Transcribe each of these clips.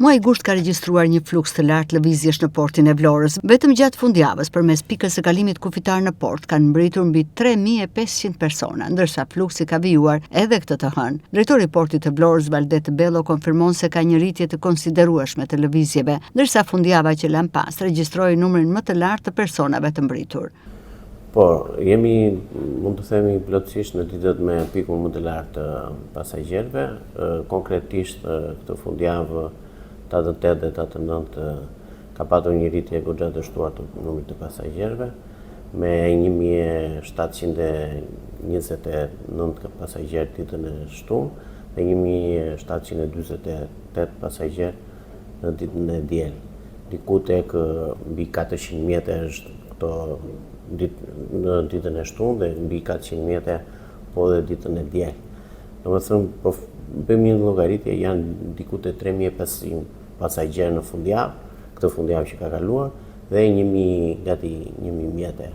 Muaji gusht ka regjistruar një fluks të lartë lëvizjesh në portin e Vlorës. Vetëm gjatë fundjavës, përmes pikës së kalimit kufitar në port, kanë mbritur mbi 3500 persona, ndërsa fluksi ka vijuar edhe këtë të hënë. Drejtori i portit të Vlorës, Valdet Bello, konfirmon se ka një rritje të konsiderueshme të lëvizjeve, ndërsa fundjava që lan pas regjistroi numrin më të lartë të personave të mbritur. Po, jemi, mund të themi, plotësisht në ditët me pikun më të lartë të pasagjerëve. Konkretisht këtë fundjavë 88 dhe 89 ka patur një rritje goxha të shtuar të numrit të pasagjerëve me 1729 pasagjerë ditën e shtunë dhe 1748 pasagjerë në ditën e diel. Diku tek mbi 400 mjetë është këto në ditën e shtunë dhe mbi 400 mjetë po dhe ditën e diel. Domethënë, po bëjmë një llogaritje, janë diku te 3500 pasagjerë në fundjavë, këtë fundjavë që ka kaluar, dhe gati 1000 mjetë.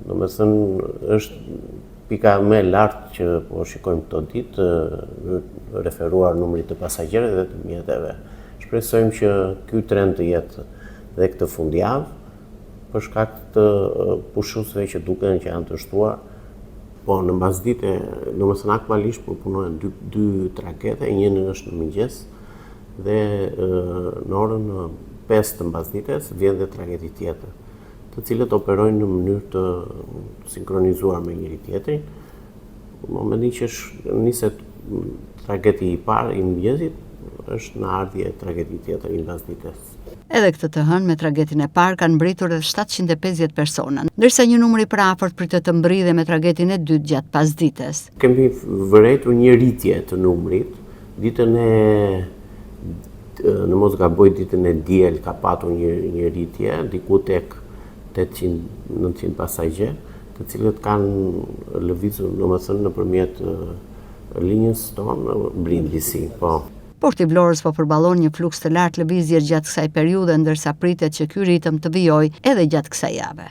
Domethënë, është pika më e lartë që po shikojmë këto ditë, referuar numrit të pasagjerëve dhe të mjeteve. Shpresojmë që ky trend të jetë dhe këtë fundjavë, për shkak të pushusëve që duken që janë të shtuar. Po, në mbasdite, domethënë aktualisht po punojnë dy tragete, njëri është në mëngjes dhe në orën 5 të mbasdites vjen dhe trageti tjetër, të cilët operojnë në mënyrë të sinkronizuar me njëri tjetrin. Në momentin që niset trageti i parë i mëngjesit, është në ardhje tragedi tjetër i mbasdites. Edhe këtë të hënë me tragetin e parë kanë mbritur edhe 750 persona, ndërsa një numër i parafort pritet të mbridhe me tragetin e dytë gjatë pasdites. Kemi vërejtur një rritje të numrit. Ditën e në mos gaboj ditën e diel ka patur një rritje diku tek 800-900 pasagjerë, të cilët kanë lëvizur domethënë nëpërmjet linjës tonë brindisi. Po. Porti i Vlorës po përballon një fluks të lartë lëvizjesh gjatë kësaj periudhe, ndërsa pritet që ky ritëm të vijojë edhe gjatë kësaj jave.